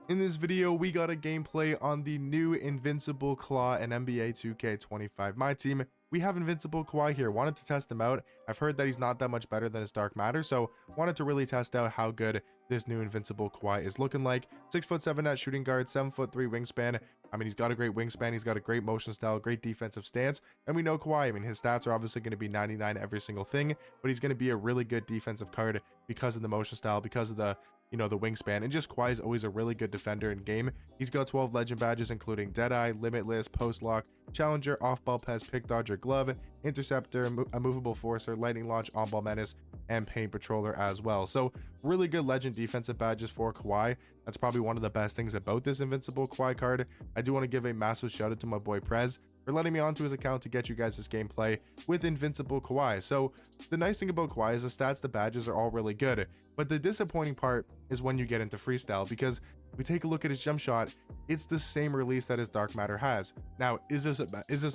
In this video, we got a gameplay on the new Invincible Klaw and NBA 2K25 Myteam. We have Invincible Kawhi here, wanted to test him out. I've heard that he's not that much better than his Dark Matter, so wanted to really test out how good this new Invincible Kawhi is looking like. 6'7" at shooting guard, 7'3" wingspan. I mean, he's got a great wingspan, he's got a great motion style, great defensive stance, and we know Kawhi, I mean, his stats are obviously going to be 99 every single thing, but he's going to be a really good defensive card because of the motion style, because of the the wingspan, and just Kawhi is always a really good defender in game. He's got 12 legend badges, including Deadeye, Limitless, Post Lock, Challenger, Off-Ball Pest, Pick Dodger, Glove, Interceptor, a Movable Forcer, Lightning Launch, On-Ball Menace, and Paint Patroller as well. So really good legend defensive badges for Kawhi. That's probably one of the best things about this Invincible Kawhi card. I do want to give a massive shout out to my boy Prez for letting me onto his account to get you guys this gameplay with Invincible Kawhi. So the nice thing about Kawhi is the stats, the badges are all really good, but the disappointing part is when you get into freestyle, because we take a look at his jump shot, it's the same release that his Dark Matter has. Now, is this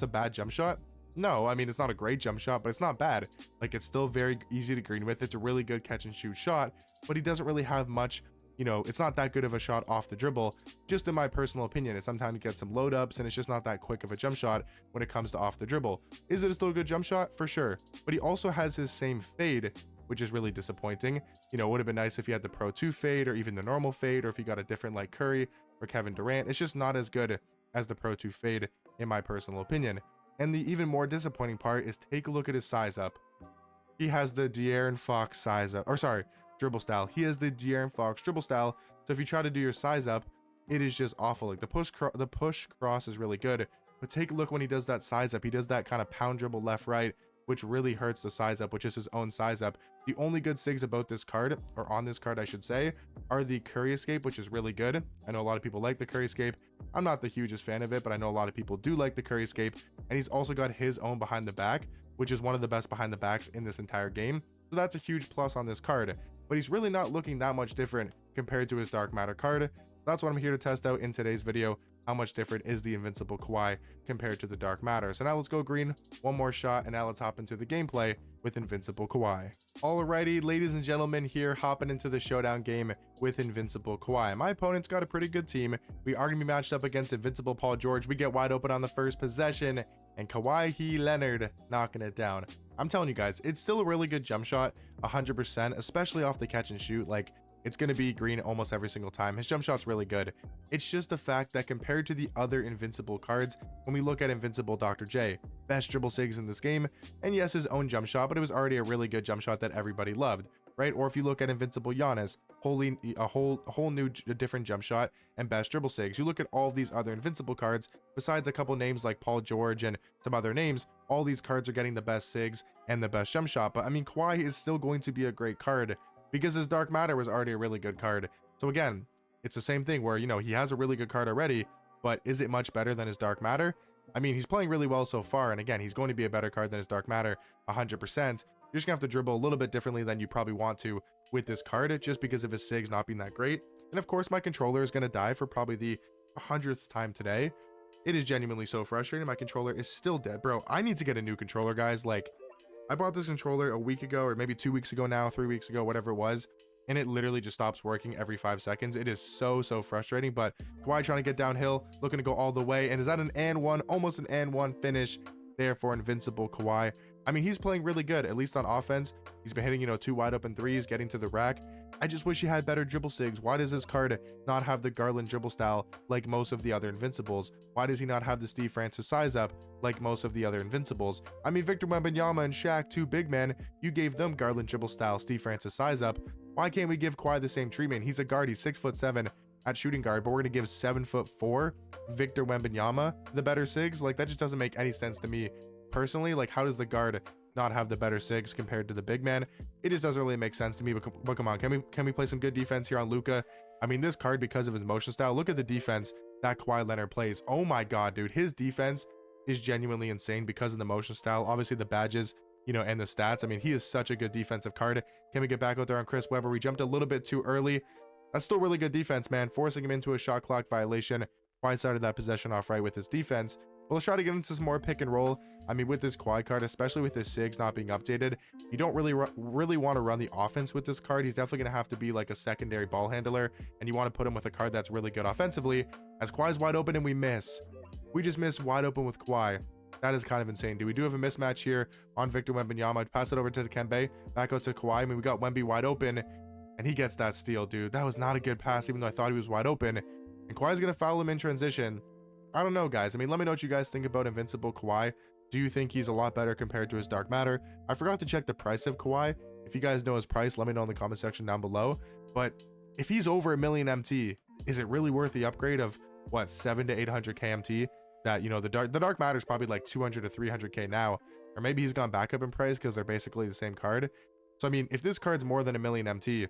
a bad jump shot? No, I mean, it's not a great jump shot, but it's not bad. Like, it's still very easy to green with. It's a really good catch and shoot shot, but he doesn't really have much, it's not that good of a shot off the dribble, just in my personal opinion. It sometimes gets some load ups, and it's just not that quick of a jump shot when it comes to off the dribble. Is it still a good jump shot? For sure. But he also has his same fade, which is really disappointing. It would have been nice if he had the Pro 2 fade, or even the normal fade, or if he got a different like Curry or Kevin Durant. It's just not as good as the Pro 2 fade, in my personal opinion. And the even more disappointing part is take a look at his size up. He has the De'Aaron Fox size up, or sorry, dribble style. He has the De'Aaron Fox dribble style. So if you try to do your size up, it is just awful. Like the push cross is really good, but take a look when he does that size up. He does that kind of pound dribble left right, which really hurts the size up, which is his own size up. The only good sigs about this card, or on this card I should say, are the Curry escape, which is really good. I know a lot of people like the Curry escape. I'm not the hugest fan of it, but I know a lot of people do like the Curry escape. And he's also got his own behind the back, which is one of the best behind the backs in this entire game. So that's a huge plus on this card, but he's really not looking that much different compared to his Dark Matter card. That's what I'm here to test out in today's video. How much different is the Invincible Kawhi compared to the Dark Matter? So now let's go green, one more shot, and now let's hop into the gameplay with Invincible Kawhi. Alrighty, ladies and gentlemen, here hopping into the showdown game with Invincible Kawhi. My opponent's got a pretty good team. We are going to be matched up against Invincible Paul George. We get wide open on the first possession, and Kawhi Leonard knocking it down. I'm telling you guys, it's still a really good jump shot, 100%, especially off the catch and shoot. Like, it's going to be green almost every single time. His jump shot's really good. It's just the fact that compared to the other Invincible cards, when we look at Invincible Dr. J, best dribble sigs in this game, and yes, his own jump shot, but it was already a really good jump shot that everybody loved, right? Or if you look at Invincible Giannis, a whole new different jump shot and best dribble sigs. You look at all these other Invincible cards, besides a couple names like Paul George and some other names, all these cards are getting the best sigs and the best jump shot. But I mean, Kawhi is still going to be a great card because his Dark Matter was already a really good card. So again, it's the same thing where, he has a really good card already, but is it much better than his Dark Matter? I mean, he's playing really well so far, and again, he's going to be a better card than his Dark Matter, 100%. You're just gonna have to dribble a little bit differently than you probably want to with this card, just because of his sigs not being that great. And of course, my controller is gonna die for probably the 100th time today. It is genuinely so frustrating. My controller is still dead, bro. I need to get a new controller, guys. Like, I bought this controller a week ago, or maybe 2 weeks ago now, 3 weeks ago, whatever it was, and it literally just stops working every 5 seconds. It is so frustrating. But Kawhi trying to get downhill, looking to go all the way, and is that an and one, almost an and one finish there for Invincible Kawhi. I mean, he's playing really good, at least on offense. He's been hitting, 2 wide open threes, getting to the rack. I just wish he had better dribble sigs. Why does this card not have the Garland dribble style like most of the other Invincibles? Why does he not have the Steve Francis size up like most of the other Invincibles? I mean, Victor Wembanyama and Shaq, 2 big men, you gave them Garland dribble style, Steve Francis size up. Why can't we give Kawhi the same treatment? He's a guard, he's 6'7" at shooting guard, but we're gonna give 7'4" Victor Wembanyama the better sigs? Like, that just doesn't make any sense to me personally. Like, how does the guard not have the better sigs compared to the big man? It just doesn't really make sense to me. But come on, can we play some good defense here on Luka? I mean, this card, because of his motion style, look at the defense that Kawhi Leonard plays. Oh my god, dude, his defense is genuinely insane because of the motion style. Obviously the badges, and the stats. I mean, he is such a good defensive card. Can we get back out there on Chris Webber? We jumped a little bit too early. That's still really good defense, man, forcing him into a shot clock violation. Kawhi started that possession off right with his defense. But let's try to get into some more pick and roll. I mean, with this Kawhi card, especially with his sigs not being updated, you don't really want to run the offense with this card. He's definitely going to have to be like a secondary ball handler, and you want to put him with a card that's really good offensively. As Kawhi's wide open and we miss. We just missed wide open with Kawhi. That is kind of insane, dude. We do have a mismatch here on Victor Wembanyama. Pass it over to Kembe. Back out to Kawhi. I mean, we got Wemby wide open, and he gets that steal, dude. That was not a good pass, even though I thought he was wide open. And Kawhi's going to foul him in transition. I don't know, guys. I mean, let me know what you guys think about Invincible Kawhi. Do you think he's a lot better compared to his Dark Matter? I forgot to check the price of Kawhi. If you guys know his price, let me know in the comment section down below. But if he's over $1 million MT, is it really worth the upgrade of, what, 7 to 800 KMT? That, you know, the Dark Matter is probably like 200 to 300k now, or maybe he's gone back up in price because they're basically the same card. So I mean, if this card's more than $1 million MT,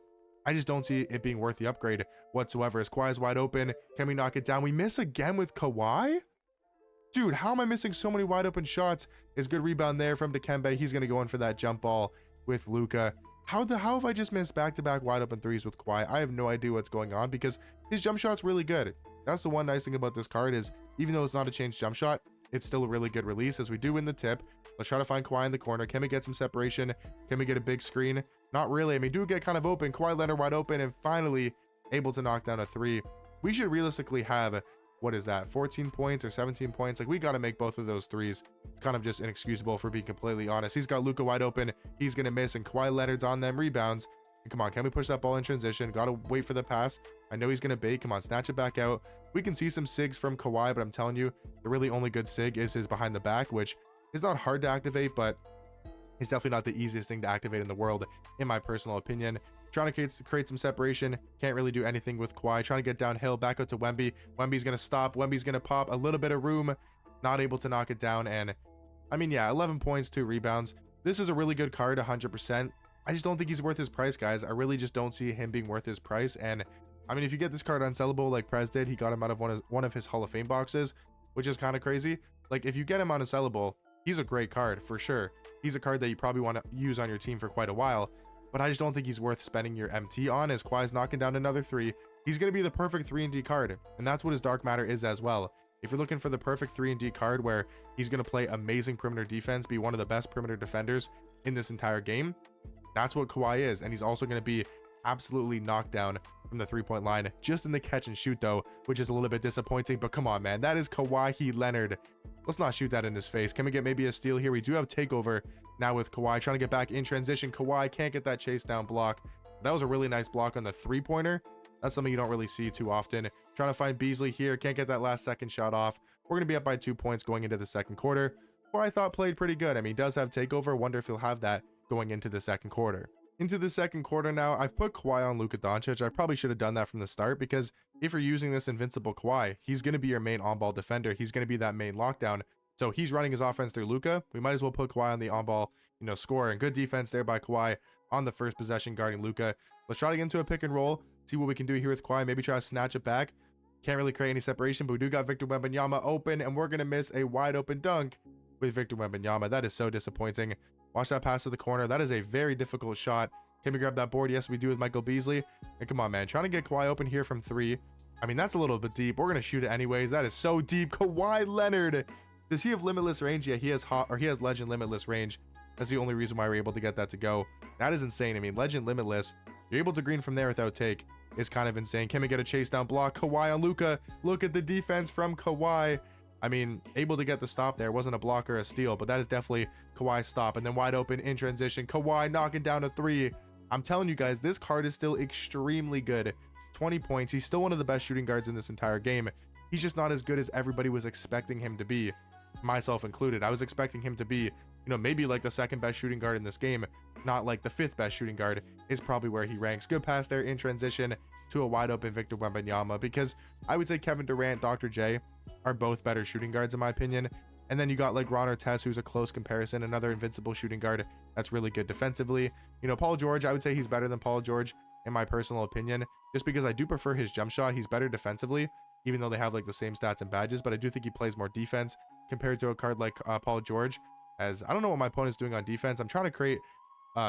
I just don't see it being worth the upgrade whatsoever. As Kawhi's wide open, can we knock it down? We miss again with Kawhi? Dude, how am I missing so many wide open shots? Is good rebound there from Dikembe. He's gonna go in for that jump ball with Luka. How have I just missed back-to-back wide open threes with Kawhi? I have no idea what's going on because his jump shot's really good. That's the one nice thing about this card is, even though it's not a changed jump shot, it's still a really good release. As we do win the tip, let's try to find Kawhi in the corner. Can we get some separation? Can we get a big screen? Not really. I mean, do get kind of open. Kawhi Leonard wide open and finally able to knock down a three. We should realistically have, what is that, 14 points or 17 points? Like, we got to make both of those threes. It's kind of just inexcusable, for being completely honest. He's got Luka wide open. He's going to miss, and Kawhi Leonard's on them rebounds. And come on, can we push that ball in transition? Got to wait for the pass. I know he's going to bait. Come on, snatch it back out. We can see some sigs from Kawhi, but I'm telling you, the really only good sig is his behind the back, which is not hard to activate, but it's definitely not the easiest thing to activate in the world, in my personal opinion. Trying to create some separation. Can't really do anything with Kawhi. Trying to get downhill. Back out to Wemby. Wemby's going to stop. Wemby's going to pop. A little bit of room. Not able to knock it down. And, I mean, yeah, 11 points, 2 rebounds. This is a really good card, 100%. I just don't think he's worth his price, guys. I really just don't see him being worth his price. And I mean, if you get this card unsellable like Prez did, he got him out of one of his Hall of Fame boxes, which is kind of crazy. Like, if you get him unsellable, he's a great card for sure. He's a card that you probably want to use on your team for quite a while, but I just don't think he's worth spending your MT on. As Kawhi's knocking down another three, he's going to be the perfect 3-and-D card, and that's what his Dark Matter is as well. If you're looking for the perfect 3-and-D card where he's going to play amazing perimeter defense, be one of the best perimeter defenders in this entire game, that's what Kawhi is. And he's also going to be absolutely knocked down from the 3-point line, just in the catch and shoot though, which is a little bit disappointing. But come on, man, that is Kawhi Leonard. Let's not shoot that in his face. Can we get maybe a steal here? We do have takeover now with Kawhi trying to get back in transition. Kawhi can't get that chase down block. That was a really nice block on the 3-pointer. That's something you don't really see too often. Trying to find Beasley here. Can't get that last second shot off. We're going to be up by 2 points going into the second quarter, where I thought played pretty good. I mean, he does have takeover. Wonder if he'll have that going into the second quarter. Into the second quarter now, I've put Kawhi on Luka Doncic. I probably should have done that from the start, because if you're using this Invincible Kawhi, he's going to be your main on-ball defender. He's going to be that main lockdown. So he's running his offense through Luka. We might as well put Kawhi on the on-ball, you know, scorer. And good defense there by Kawhi on the first possession guarding Luka. Let's try to get into a pick and roll, see what we can do here with Kawhi. Maybe try to snatch it back. Can't really create any separation, but we do got Victor Wembanyama open, and we're going to miss a wide open dunk with Victor Wembanyama. That is so disappointing. Watch that pass to the corner. That is a very difficult shot. Can we grab that board? Yes, we do with Michael Beasley. And come on, man. Trying to get Kawhi open here from 3. I mean, that's a little bit deep. We're going to shoot it anyways. That is so deep. Kawhi Leonard. Does he have limitless range? Yeah, he has Legend Limitless range. That's the only reason why we're able to get that to go. That is insane. I mean, Legend Limitless, you're able to green from there without take. It's kind of insane. Can we get a chase down block? Kawhi on Luka. Look at the defense from Kawhi. I mean, able to get the stop there. Wasn't a block or a steal, but that is definitely Kawhi's stop. And then wide open in transition. Kawhi knocking down a 3. I'm telling you guys, this card is still extremely good. 20 points. He's still one of the best shooting guards in this entire game. He's just not as good as everybody was expecting him to be, myself included. I was expecting him to be, you know, maybe like the second best shooting guard in this game, not like the 5th best shooting guard is probably where he ranks. Good pass there in transition to a wide open Victor Wembanyama, because I would say Kevin Durant, Dr. J are both better shooting guards in my opinion. And then you got like Ron Artest, who's a close comparison, another invincible shooting guard that's really good defensively. You know, Paul George, I would say he's better than Paul George in my personal opinion, just because I do prefer his jump shot. He's better defensively, even though they have like the same stats and badges, but I do think he plays more defense compared to a card like Paul George. As I don't know what my opponent's doing on defense. I'm trying to create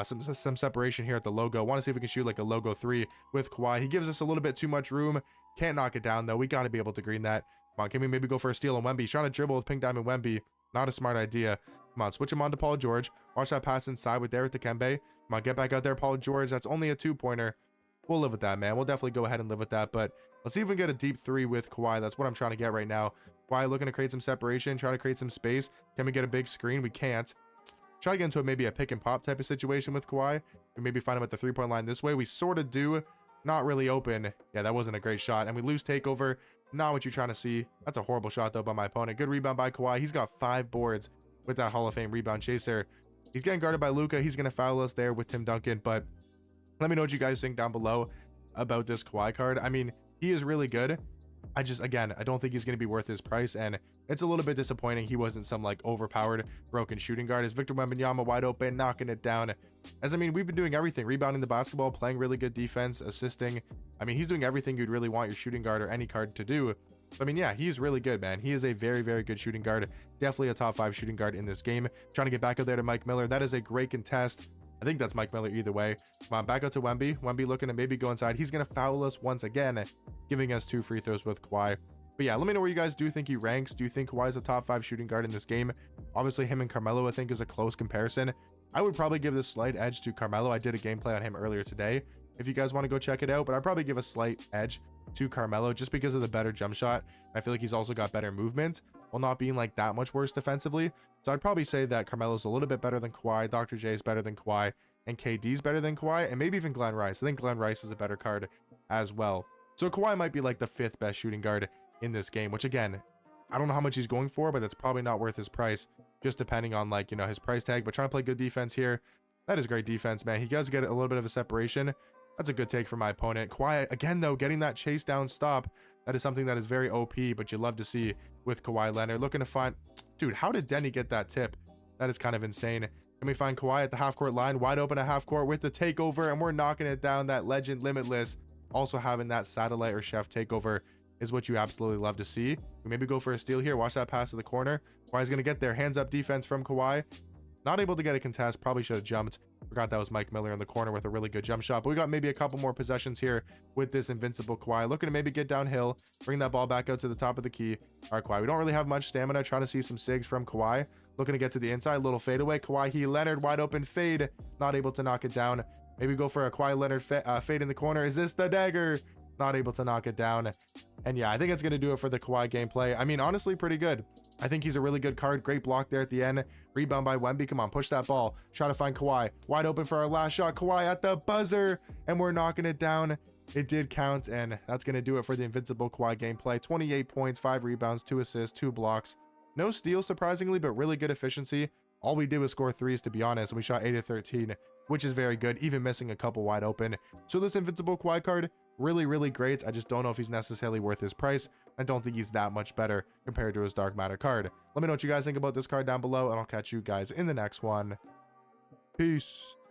some separation here at the logo. Want to see if we can shoot like a logo 3 with Kawhi. He gives us a little bit too much room. Can't knock it down though. We got to be able to green that. Come on, can we maybe go for a steal on Wemby? He's trying to dribble with Pink Diamond Wemby. Not a smart idea. Come on, switch him on to Paul George. Watch that pass inside with Derek Dikembe. Come on, get back out there, Paul George. That's only a 2-pointer. We'll live with that, man. We'll definitely go ahead and live with that. But let's see if we can get a deep 3 with Kawhi. That's what I'm trying to get right now. Kawhi looking to create some separation, trying to create some space. Can we get a big screen? We can't. Try to get into maybe a pick and pop type of situation with Kawhi. We maybe find him at the 3-point line this way. We sort of do. Not really open. Yeah, that wasn't a great shot. And we lose takeover. Not what you're trying to see. That's a horrible shot, though, by my opponent. Good rebound by Kawhi. He's got 5 boards with that Hall of Fame rebound chaser. He's getting guarded by Luka. He's going to foul us there with Tim Duncan. But let me know what you guys think down below about this Kawhi card. I mean, he is really good. I don't think he's going to be worth his price, and it's a little bit disappointing he wasn't some like overpowered broken shooting guard. As Victor Wembanyama wide open, knocking it down. As I mean, we've been doing everything, rebounding the basketball, playing really good defense, assisting. I mean, he's doing everything you'd really want your shooting guard or any card to do. I mean, yeah, he's really good, man. He is a very, very good shooting guard. Definitely a top 5 shooting guard in this game. Trying to get back out there to Mike Miller. That is a great contest. I think that's Mike Miller either way. Come on, back out to Wemby. Wemby looking to maybe go inside. He's going to foul us once again, giving us 2 free throws with Kawhi. But yeah, let me know where you guys do think he ranks. Do you think Kawhi is a top 5 shooting guard in this game? Obviously, him and Carmelo, I think, is a close comparison. I would probably give this slight edge to Carmelo. I did a gameplay on him earlier today, if you guys want to go check it out. But I'd probably give a slight edge to Carmelo just because of the better jump shot. I feel like he's also got better movement while not being like that much worse defensively. So I'd probably say that Carmelo's a little bit better than Kawhi. Dr. J is better than Kawhi. And KD's better than Kawhi. And maybe even Glenn Rice. I think Glenn Rice is a better card as well. So Kawhi might be like the 5th best shooting guard in this game, which again, I don't know how much he's going for, but that's probably not worth his price, just depending on like, you know, his price tag. But trying to play good defense here. That is great defense, man. He does get a little bit of a separation. That's a good take for my opponent. Kawhi, again, though, getting that chase down stop. That is something that is very OP, but you love to see with Kawhi Leonard. Looking to find... Dude, how did Denny get that tip? That is kind of insane. Can we find Kawhi at the half-court line? Wide open at half-court with the takeover, and we're knocking it down. That legend Limitless. Also having that satellite or chef takeover is what you absolutely love to see. We maybe go for a steal here. Watch that pass to the corner. Kawhi's going to get there. Hands up defense from Kawhi. Not able to get a contest. Probably should have jumped. Forgot that was Mike Miller in the corner with a really good jump shot. But we got maybe a couple more possessions here with this Invincible Kawhi. Looking to maybe get downhill. Bring that ball back out to the top of the key. All right, Kawhi. We don't really have much stamina. Trying to see some sigs from Kawhi. Looking to get to the inside. Little fadeaway. Kawhi Leonard wide open fade. Not able to knock it down. Maybe go for a Kawhi Leonard fade in the corner. Is this the dagger? Not able to knock it down. And yeah, I think it's going to do it for the Kawhi gameplay. I mean, honestly, pretty good. I think he's a really good card. Great block there at the end. Rebound by Wemby. Come on, push that ball. Try to find Kawhi. Wide open for our last shot. Kawhi at the buzzer. And we're knocking it down. It did count. And that's going to do it for the Invincible Kawhi gameplay. 28 points, 5 rebounds, 2 assists, 2 blocks. No steals, surprisingly, but really good efficiency. All we did was score 3s, to be honest. And we shot 8 of 13, which is very good, even missing a couple wide open. So this Invincible Kawhi card, really, really great. I just don't know if he's necessarily worth his price. I don't think he's that much better compared to his Dark Matter card. Let me know what you guys think about this card down below, and I'll catch you guys in the next one. Peace.